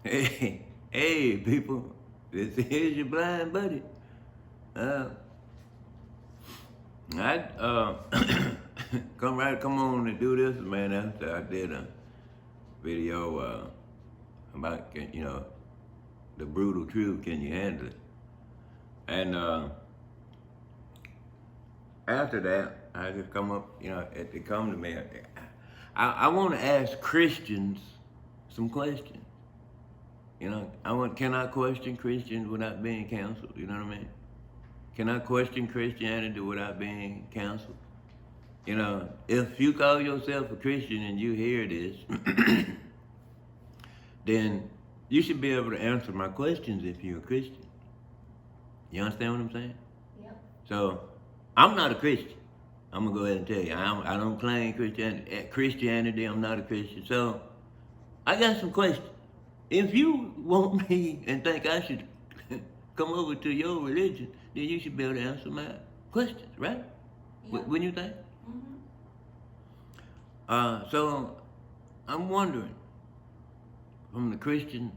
Hey, hey, people, here's your blind buddy. Uh, I come on to do this, man. After I did a video about the brutal truth. Can you handle it? And after that, I just come up, it come to me. I want to ask Christians some questions. Can I question Christians without being canceled? You know what I mean? Can I question Christianity without being canceled? If you call yourself a Christian and you hear this, then you should be able to answer my questions if you're a Christian. You understand what I'm saying? Yep. So, I'm not a Christian. I'm gonna go ahead and tell you, I don't claim Christianity. I'm not a Christian. So, I got some questions. If you want me and think I should come over to your religion, then you should be able to answer my questions, right? Yeah. Wouldn't you think? Mm-hmm. So I'm wondering, from the Christian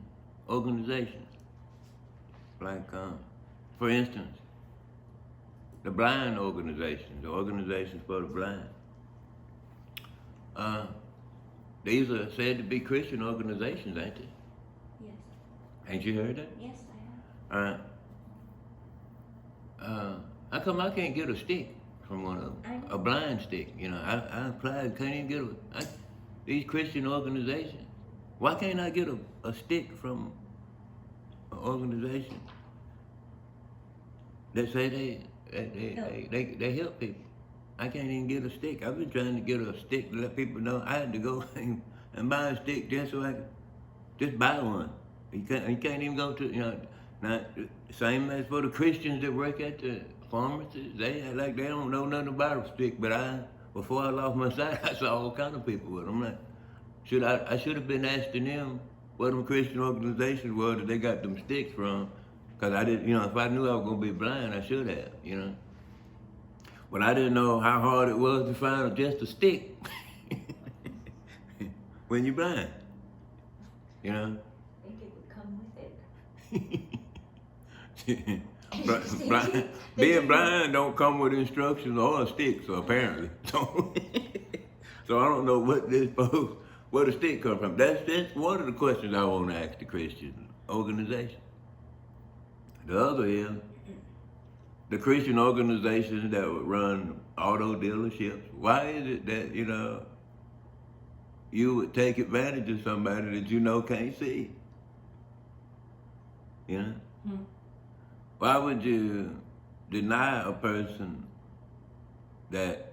organizations, like, for instance, the blind organizations, the organizations for the blind, these are said to be Christian organizations, ain't they? Yes. Ain't you heard that? Yes, I have. All right. How come I can't get a stick from one of them? A blind stick, I applied, can't even get these Christian organizations. Why can't I get a stick from an organization that say they help people? I can't even get a stick. I've been trying to get a stick to let people know. I had to go and buy a stick just so I could just buy one. You can't even go to, now, same as for the Christians that work at the pharmacies. They act like they don't know nothing about a stick, but before I lost my sight, I saw all kind of people with them. I'm like, I should have been asking them what them Christian organizations were that they got them sticks from, because I didn't, if I knew I was going to be blind, I should have, But I didn't know how hard it was to find just a stick when you're blind, I think it would come with it. Being blind don't come with instructions or a stick, so apparently. So I don't know what where the stick come from. That's one of the questions I want to ask the Christian organization. The other is the Christian organizations that would run auto dealerships. Why is it that, you would take advantage of somebody that can't see? Why would you deny a person that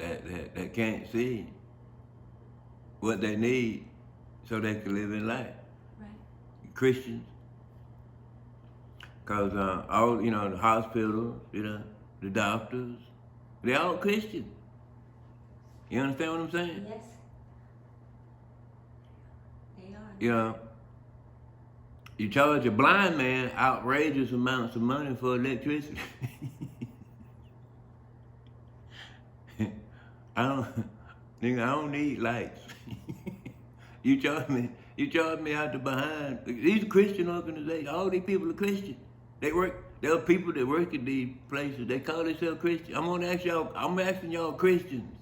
can't see what they need so they can live in life? Right. Christians. Because all, the hospitals, the doctors, they're all Christian. You understand what I'm saying? Yes. They are. You charge a blind man outrageous amounts of money for electricity. I don't need lights. You charge me out the behind. These are Christian organizations. All these people are Christian. There are people that work at these places. They call themselves Christian. I'm asking y'all Christians.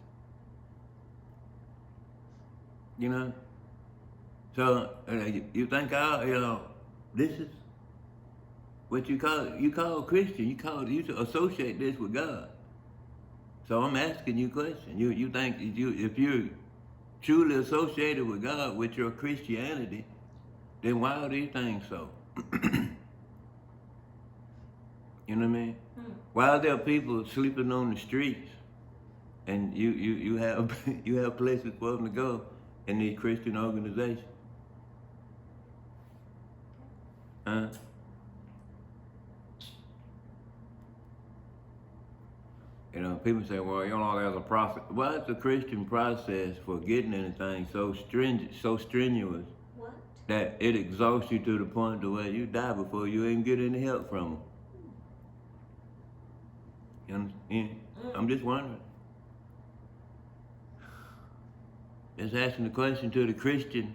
So you think this is what you call Christian. You associate this with God. So I'm asking you a question. You think if you're truly associated with God with your Christianity, then why are these things so? You know what I mean? Why are there people sleeping on the streets, and you have places for them to go in these Christian organizations? People say, well, there's a process. Well, it's a Christian process for getting anything so strenuous What? that it exhausts you to the point to where you die before you even get any help from them. You understand? I'm just wondering. Just asking the question to the Christians.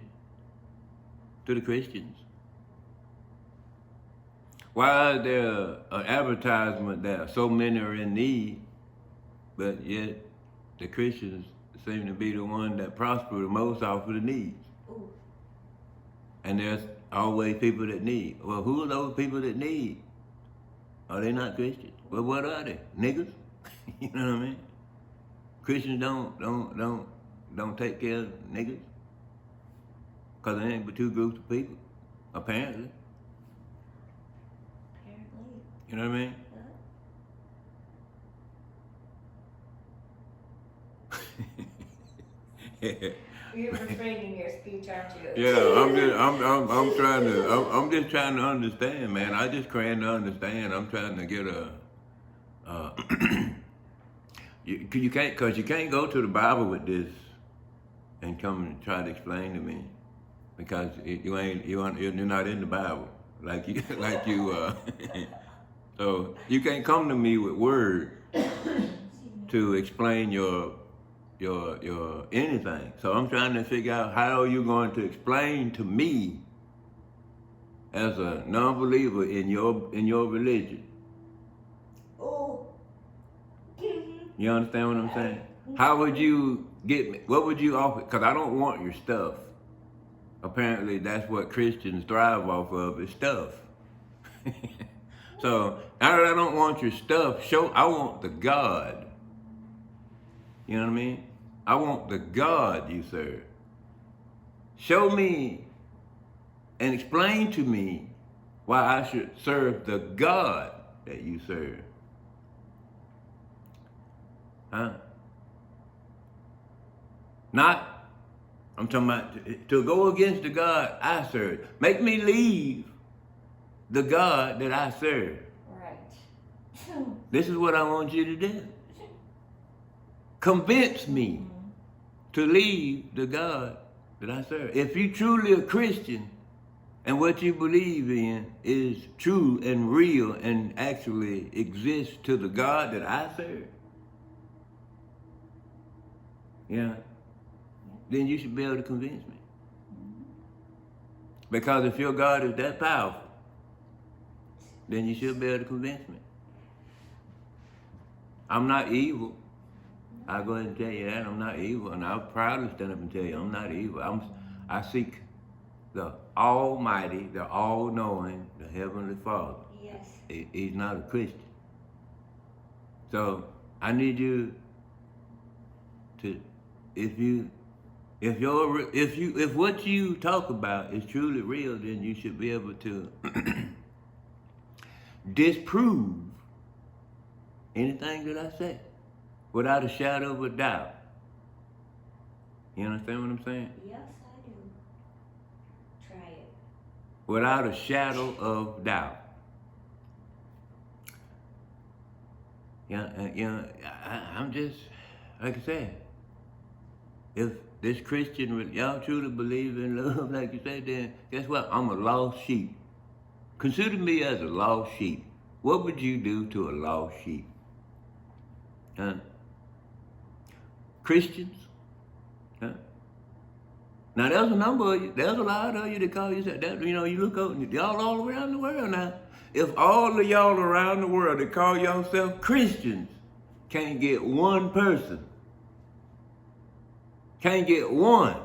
Why is there an advertisement that so many are in need, but yet the Christians seem to be the one that prosper the most off of the needs? Ooh. And there's always people that need. Well, who are those people that need? Are they not Christians? Well, what are they? Niggas? You know what I mean? Christians don't take care of niggas. Cause there ain't but two groups of people, apparently. Apparently. You know what I mean? You're refraining your speech, aren't you? Yeah, I'm just trying to understand, man. I just trying to understand. I'm trying to get you can't, cause you can't go to the Bible with this and come and try to explain to me, because you're not in the Bible like you so you can't come to me with words to explain your anything. So I'm trying to figure out how are you going to explain to me as a non-believer in your religion. Oh. You understand what I'm saying? How would you get me? What would you offer? Because I don't want your stuff. Apparently that's what Christians thrive off of, is stuff. So now that I don't want your stuff, I want the God. You know what I mean? I want the God you serve. Show me and explain to me why I should serve the God that you serve. Huh? Not, I'm talking about to go against the God I serve. Make me leave the God that I serve. Right. This is what I want you to do. Convince me to leave the God that I serve. If you truly a Christian and what you believe in is true and real and actually exists to the God that I serve, yeah, then you should be able to convince me. Because if your God is that powerful, then you should be able to convince me. I'm not evil. I'll go ahead and tell you that. I'm not evil, and I'll proudly stand up and tell you I'm not evil. I seek the Almighty, the All-Knowing, the Heavenly Father. Yes. He's not a Christian. So I need you to, if what you talk about is truly real, then you should be able to disprove anything that I say without a shadow of a doubt. You understand what I'm saying? Yes, I do. Try it. Without a shadow of doubt. I'm just, like I said, if this Christian, y'all truly believe in love, like you said, then guess what? I'm a lost sheep. Consider me as a lost sheep. What would you do to a lost sheep? Huh? Christians? Huh? Now there's a number of you, there's a lot of you that call yourself that, you look up, y'all all around the world now. If all of y'all around the world that call yourself Christians can't get one person, can't get one,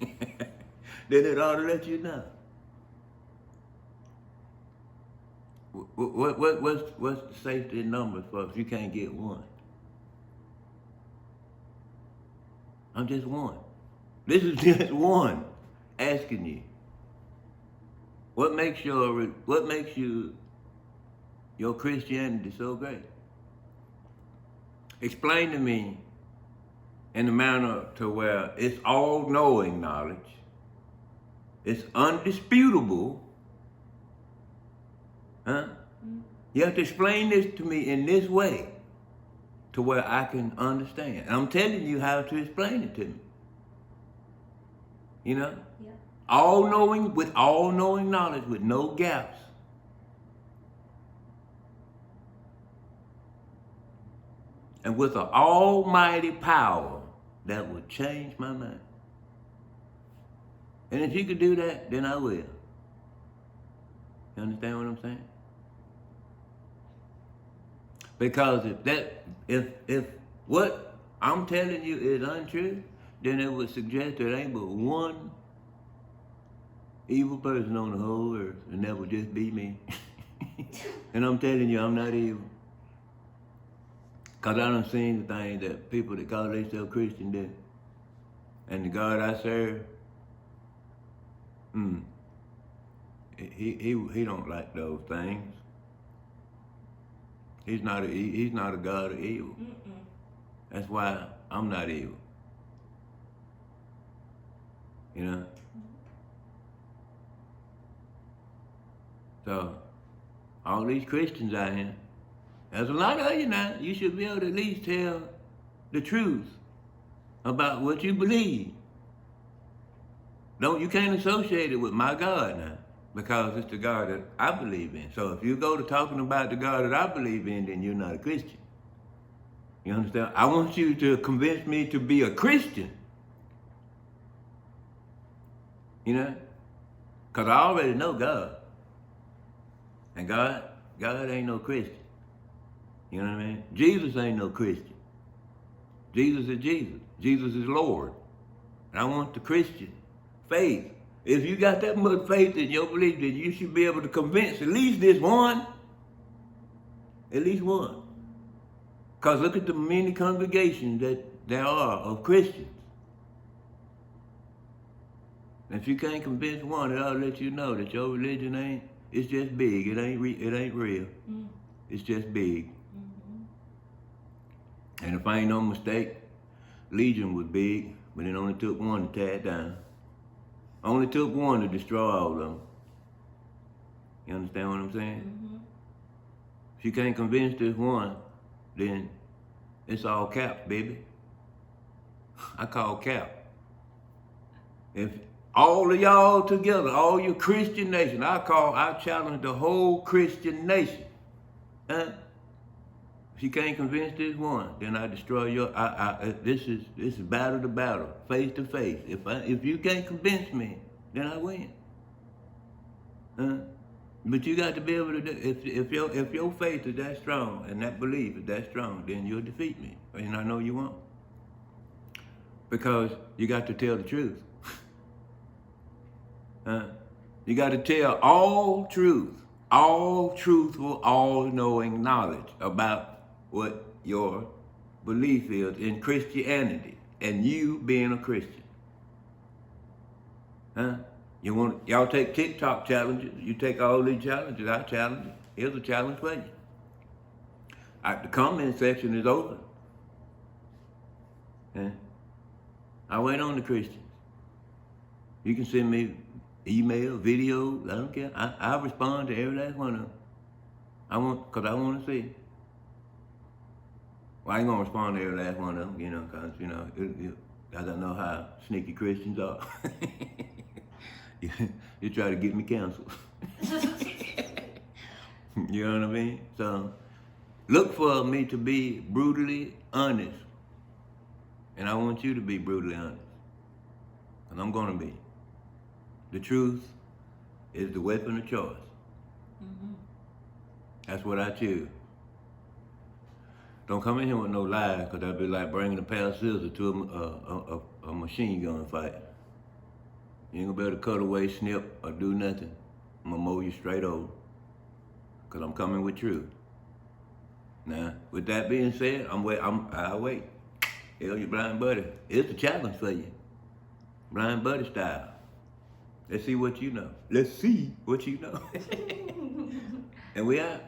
then it ought to let you know. What's the safety in numbers for if you can't get one? I'm just one. This is just one asking you. What makes your Christianity so great? Explain to me in a manner to where it's all-knowing knowledge, it's undisputable. Huh? You have to explain this to me in this way to where I can understand. And I'm telling you how to explain it to me. You know? Yeah. All-knowing, with all-knowing knowledge, with no gaps. And with an almighty power that will change my mind. And if you could do that, then I will. You understand what I'm saying? Because if what I'm telling you is untrue, then it would suggest there ain't but one evil person on the whole earth, and that would just be me. And I'm telling you, I'm not evil. Because I done seen the things that people that call themselves Christian do. And the God I serve, he don't like those things. He's not a God of evil. That's why I'm not evil. You know? So, all these Christians out here, there's a lot of you now. You should be able to at least tell the truth about what you believe. You can't associate it with my God now, because it's the God that I believe in. So if you go to talking about the God that I believe in, then you're not a Christian. You understand? I want you to convince me to be a Christian. You know? Because I already know God. And God ain't no Christian. You know what I mean? Jesus ain't no Christian. Jesus is Jesus. Jesus is Lord. And I want the Christian faith. If you got that much faith in your belief, then you should be able to convince at least this one. At least one. Because look at the many congregations that there are of Christians. And if you can't convince one, I'll let you know that your religion it's just big. It ain't real. It's just big. And if I ain't no mistake, Legion was big, but it only took one to tear it down. Only took one to destroy all of them. You understand what I'm saying? If you can't convince this one, then it's all cap, baby. I call cap. If all of y'all together, all your Christian nation, I challenge the whole Christian nation. Huh? If you can't convince this one, then I destroy your. This is battle to battle, face to face. If you can't convince me, then I win. But you got to be able to do. If your faith is that strong and that belief is that strong, then you'll defeat me, and I know you won't. Because you got to tell the truth. You got to tell all truth, all truthful, all-knowing knowledge about what your belief is in Christianity and you being a Christian. Y'all take TikTok challenges. You take all these challenges. I challenge you. Here's a challenge for you. The comment section is open. I wait on the Christians. You can send me email, videos, I don't care. I respond to every last one of them. Because I want to see. Well, I ain't going to respond to every last one of them, because, I don't know how sneaky Christians are. You try to get me canceled. You know what I mean? So, look for me to be brutally honest. And I want you to be brutally honest. And I'm going to be. The truth is the weapon of choice. That's what I choose. Don't come in here with no lies, because that'd be like bringing a pair of scissors to a machine gun fight. You ain't gonna be able to cut away, snip, or do nothing. I'm gonna mow you straight over, because I'm coming with truth. Now, with that being said, I'll wait. Hell, you blind buddy. It's a challenge for you. Blind buddy style. Let's see what you know. Let's see what you know. And we out.